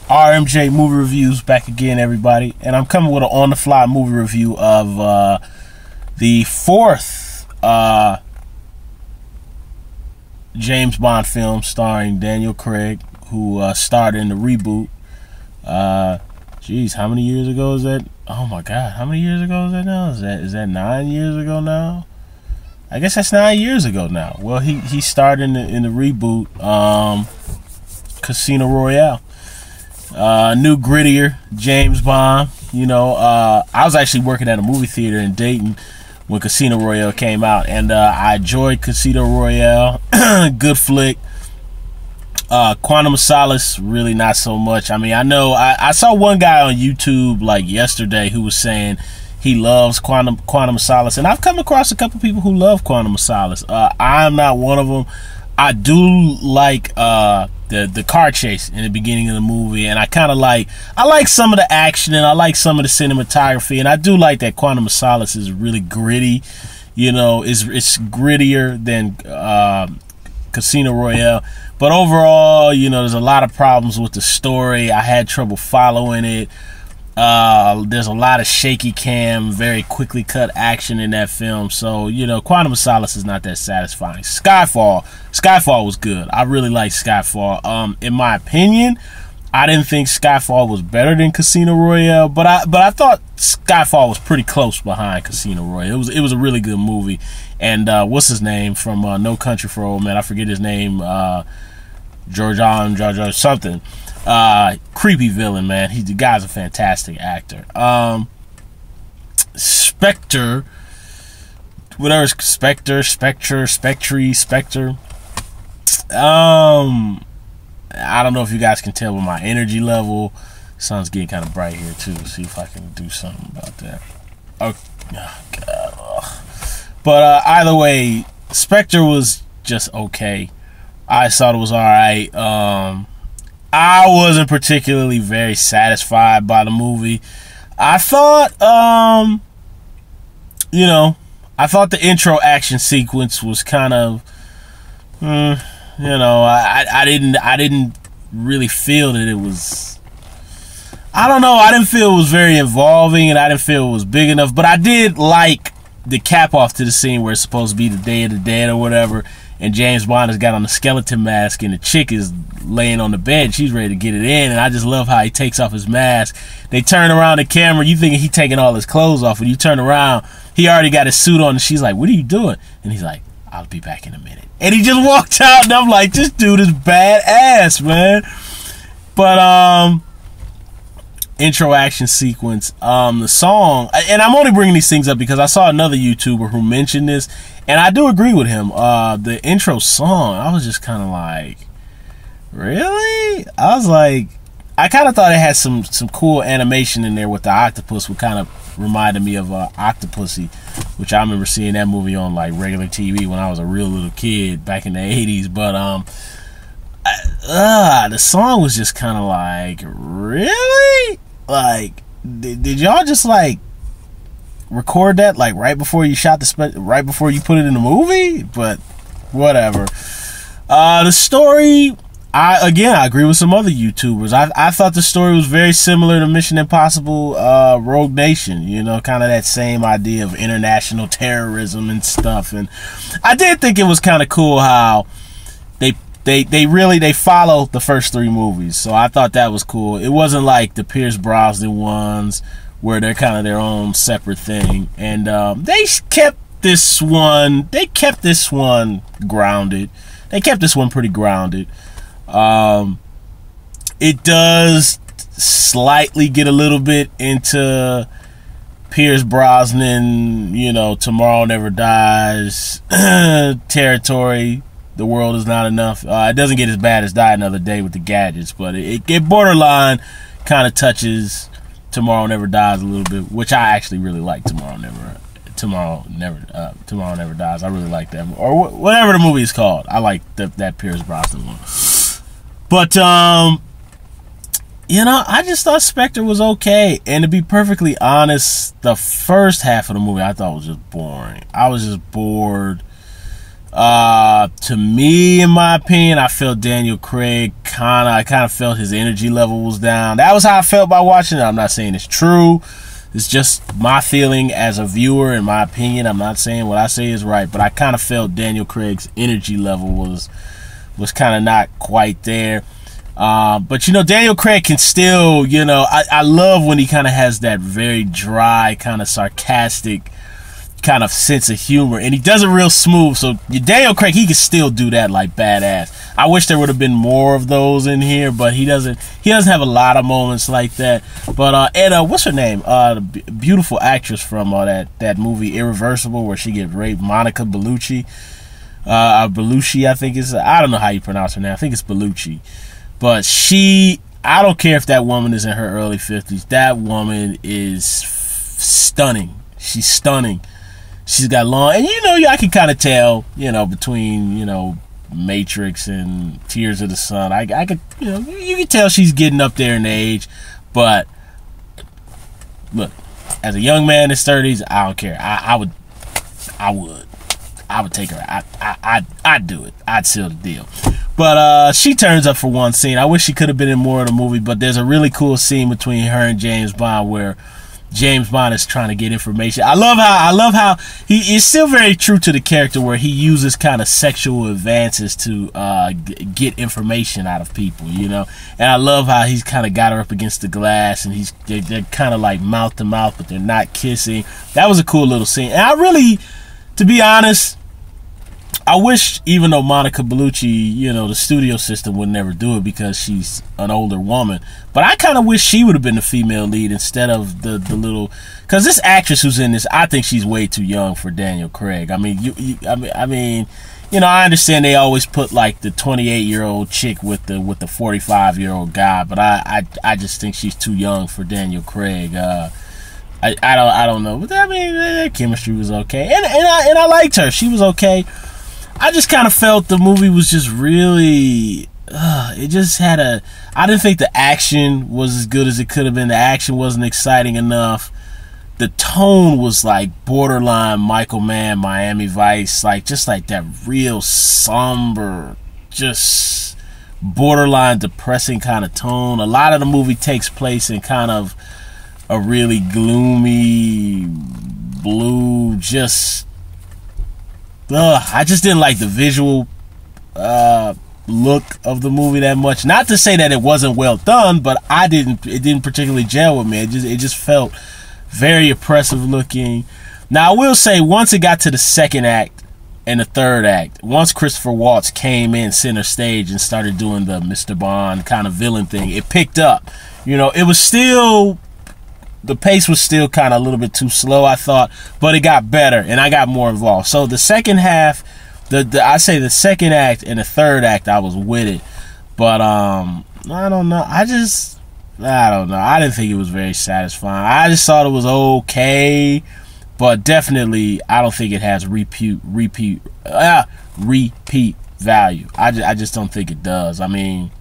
RMJ Movie Reviews back again, everybody. And I'm coming with an on-the-fly movie review of the fourth James Bond film starring Daniel Craig, who starred in the reboot. Geez, how many years ago is that? Oh my God, how many years ago is that now? Is that 9 years ago now? I guess that's 9 years ago now. Well, he starred in the reboot, Casino Royale. New grittier James Bond. You know, I was actually working at a movie theater in Dayton when Casino Royale came out, and I enjoyed Casino Royale. Good flick. Quantum of Solace, really not so much. I mean, I know I saw one guy on YouTube like yesterday who was saying he loves Quantum of Solace, and I've come across a couple people who love Quantum of Solace. I'm not one of them. I do like the car chase in the beginning of the movie, and I like some of the action, and I like some of the cinematography, and I do like that Quantum of Solace is really gritty. You know, it's grittier than Casino Royale. But overall, you know, there's a lot of problems with the story. I had trouble following it. There's a lot of shaky cam, very quickly cut action in that film. So, you know, Quantum of Solace is not that satisfying. Skyfall was good. I really liked Skyfall. In my opinion, I didn't think Skyfall was better than Casino Royale, but I thought Skyfall was pretty close behind Casino Royale. It was a really good movie. And what's his name from No Country for Old Men? I forget his name. George something. Creepy villain, man. The guy's a fantastic actor. Spectre, whatever, Spectre. I don't know if you guys can tell with my energy level. Sun's getting kind of bright here too. See if I can do something about that. Oh God. But either way, Spectre was just okay. I thought it was alright. I wasn't particularly very satisfied by the movie. I thought, I thought the intro action sequence was kind of, I didn't really feel that it was, I don't know, I didn't feel it was very involving, and I didn't feel it was big enough, but I did like the cap off to the scene where it's supposed to be the Day of the Dead or whatever, and James Bond has got on the skeleton mask, and the chick is laying on the bed. She's ready to get it in, and I just love how he takes off his mask. They turn around the camera. You thinking he taking all his clothes off. When you turn around, he already got his suit on, and she's like, "What are you doing?" And he's like, "I'll be back in a minute." And he just walked out, and I'm like, this dude is badass, man. But intro action sequence, the song, and I'm only bringing these things up because I saw another YouTuber who mentioned this, and I do agree with him. The intro song, I was just kind of like, really? I was like, I kind of thought it had some cool animation in there with the octopus, which kind of reminded me of Octopussy, which I remember seeing that movie on like regular TV when I was a real little kid back in the 80s. But the song was just kind of like, really? Like, did y'all just like record that like right before you shot right before you put it in the movie? But whatever. The story, I agree with some other YouTubers. I thought the story was very similar to Mission Impossible Rogue Nation, you know, kind of that same idea of international terrorism and stuff. And I did think it was kind of cool how they follow the first three movies. So I thought that was cool. It wasn't like the Pierce Brosnan ones where they're kind of their own separate thing. And they kept this one grounded. They kept this one pretty grounded. It does slightly get a little bit into Pierce Brosnan, you know, Tomorrow Never Dies territory. The world is not enough. It doesn't get as bad as Die Another Day with the gadgets, but it borderline kind of touches Tomorrow Never Dies a little bit, which I actually really like. Tomorrow Never Dies. I really like that, or whatever the movie is called. I like that Pierce Brosnan one. But you know, I just thought Spectre was okay, and to be perfectly honest, the first half of the movie I thought was just boring. I was just bored. To me, in my opinion, I felt Daniel Craig I kind of felt his energy level was down. That was how I felt by watching it. I'm not saying it's true. It's just my feeling as a viewer, in my opinion. I'm not saying what I say is right, but I kind of felt Daniel Craig's energy level was kind of not quite there. But, you know, Daniel Craig can still, you know, I love when he kind of has that very dry, kind of sarcastic kind of sense of humor, and he does it real smooth. So Daniel Craig, he can still do that like badass. I wish there would have been more of those in here, but he doesn't have a lot of moments like that. But and what's her name, the beautiful actress from that movie Irreversible, where she gets raped, Monica Bellucci, Bellucci, I think is, I don't know how you pronounce her name, I think it's Bellucci. But I don't care if that woman is in her early 50s, that woman is stunning. She's stunning. She's got long, and you know, I can kind of tell, you know, between, you know, Matrix and Tears of the Sun, I could, you know, you can tell she's getting up there in age. But look, as a young man in his 30s, I don't care. I would take her. I'd do it. I'd seal the deal. But she turns up for one scene. I wish she could have been in more of the movie, but there's a really cool scene between her and James Bond where James Bond is trying to get information. I love how he is still very true to the character, where he uses kind of sexual advances to get information out of people, you know. And I love how he's kind of got her up against the glass, and they're kind of like mouth to mouth, but they're not kissing. That was a cool little scene. And I really, to be honest, I wish, even though Monica Bellucci, you know, the studio system would never do it because she's an older woman, but I kind of wish she would have been the female lead instead of the little, because this actress who's in this, I think she's way too young for Daniel Craig. I mean, I mean, you know, I understand they always put like the 28-year-old chick with the 45-year-old guy, but I just think she's too young for Daniel Craig. I don't know, but I mean, their chemistry was okay, and I liked her. She was okay. I just kind of felt the movie was just really, it just had I didn't think the action was as good as it could have been. The action wasn't exciting enough. The tone was like borderline Michael Mann, Miami Vice, like just like that real somber, just borderline depressing kind of tone. A lot of the movie takes place in kind of a really gloomy, blue, just I just didn't like the visual look of the movie that much. Not to say that it wasn't well done, but it didn't particularly gel with me. It just felt very oppressive looking. Now I will say, once it got to the second act and the third act, once Christopher Waltz came in center stage and started doing the Mr. Bond kind of villain thing, it picked up. You know, it was still, the pace was still kind of a little bit too slow, I thought, but it got better and I got more involved. So the second half, I say the second act and the third act, I was with it. But I don't know. I don't know. I didn't think it was very satisfying. I just thought it was okay, but definitely I don't think it has repeat value. I just don't think it does. I mean,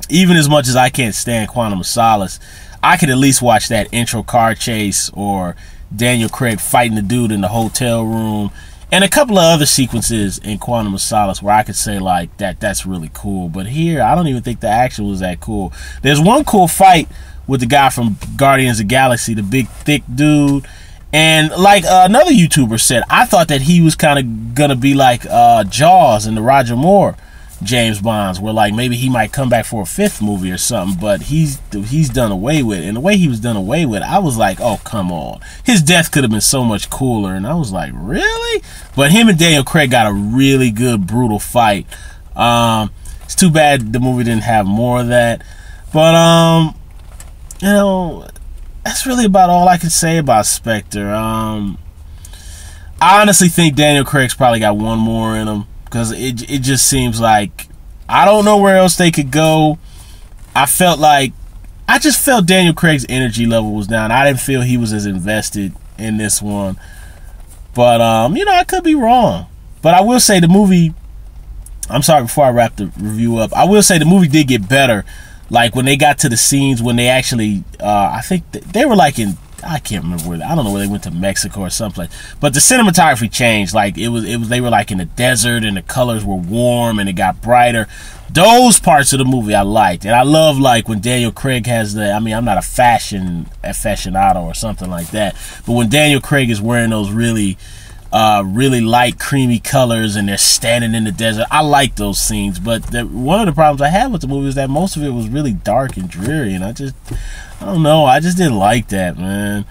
even as much as I can't stand Quantum of Solace, I could at least watch that intro car chase or Daniel Craig fighting the dude in the hotel room and a couple of other sequences in Quantum of Solace where I could say like that's really cool. But here, I don't even think the action was that cool. There's one cool fight with the guy from Guardians of the Galaxy, the big thick dude, and like another YouTuber said, I thought that he was kind of gonna be like Jaws in the Roger Moore James Bonds, where like maybe he might come back for a fifth movie or something, but he's done away with. And the way he was done away with, I was like, oh, come on. His death could have been so much cooler. And I was like, really? But him and Daniel Craig got a really good, brutal fight. It's too bad the movie didn't have more of that. But, you know, that's really about all I can say about Spectre. I honestly think Daniel Craig's probably got one more in him, because it just seems like I don't know where else they could go. I just felt Daniel Craig's energy level was down. I didn't feel he was as invested in this one. But, you know, I could be wrong. But I will say the movie, I'm sorry, before I wrap the review up, I will say the movie did get better. Like when they got to the scenes when they actually, I think they were like in I can't remember where. I don't know where they went to Mexico or someplace. But the cinematography changed. Like it was. They were like in the desert, and the colors were warm, and it got brighter. Those parts of the movie I liked, and I love like when Daniel Craig has the. I mean, I'm not a fashion aficionado or something like that, but when Daniel Craig is wearing those really light creamy colors and they're standing in the desert, I like those scenes. But one of the problems I had with the movie is that most of it was really dark and dreary, and I don't know, I just didn't like that, man.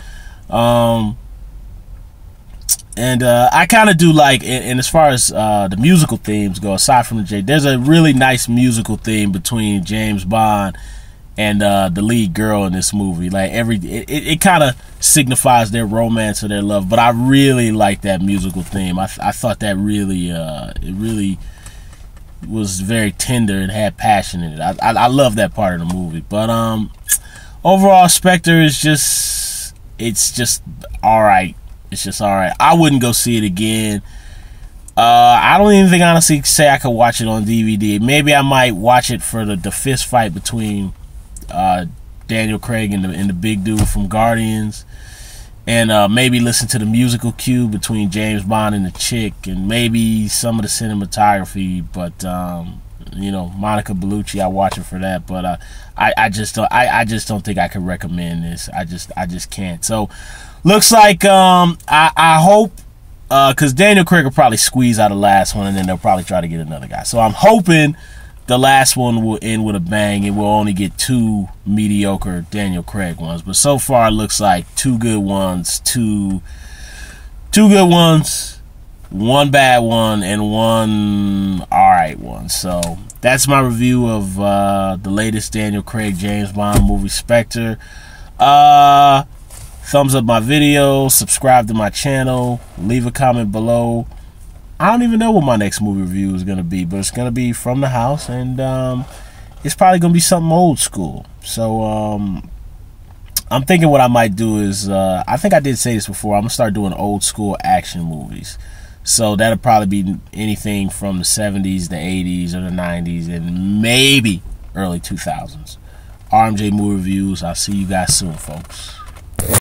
I kind of do like, and as far as the musical themes go, aside from the J, there's a really nice musical theme between James Bond and the lead girl in this movie. Like it kind of signifies their romance or their love. But I really like that musical theme. I thought that really it really was very tender and had passion in it. I love that part of the movie. But overall, Spectre is just all right. It's just all right. I wouldn't go see it again. I don't even think honestly say I could watch it on DVD. Maybe I might watch it for the fist fight between Daniel Craig and the big dude from Guardians, and maybe listen to the musical cue between James Bond and the chick, and maybe some of the cinematography. But you know, Monica Bellucci, I watch it for that. But I just don't think I could recommend this. I just can't. So looks like I hope, because Daniel Craig will probably squeeze out the last one, and then they'll probably try to get another guy. So I'm hoping the last one will end with a bang, and we'll only get 2 mediocre Daniel Craig ones. But so far, it looks like 2 good ones, two good ones, 1 bad one, and 1 alright one. So that's my review of the latest Daniel Craig James Bond movie, Spectre. Thumbs up my video, subscribe to my channel, leave a comment below. I don't even know what my next movie review is going to be, but it's going to be from the house, and it's probably going to be something old school. So I'm thinking what I might do is, I think I did say this before, I'm going to start doing old school action movies. So that'll probably be anything from the 70s, the 80s, or the 90s, and maybe early 2000s. RMJ Movie Reviews. I'll see you guys soon, folks.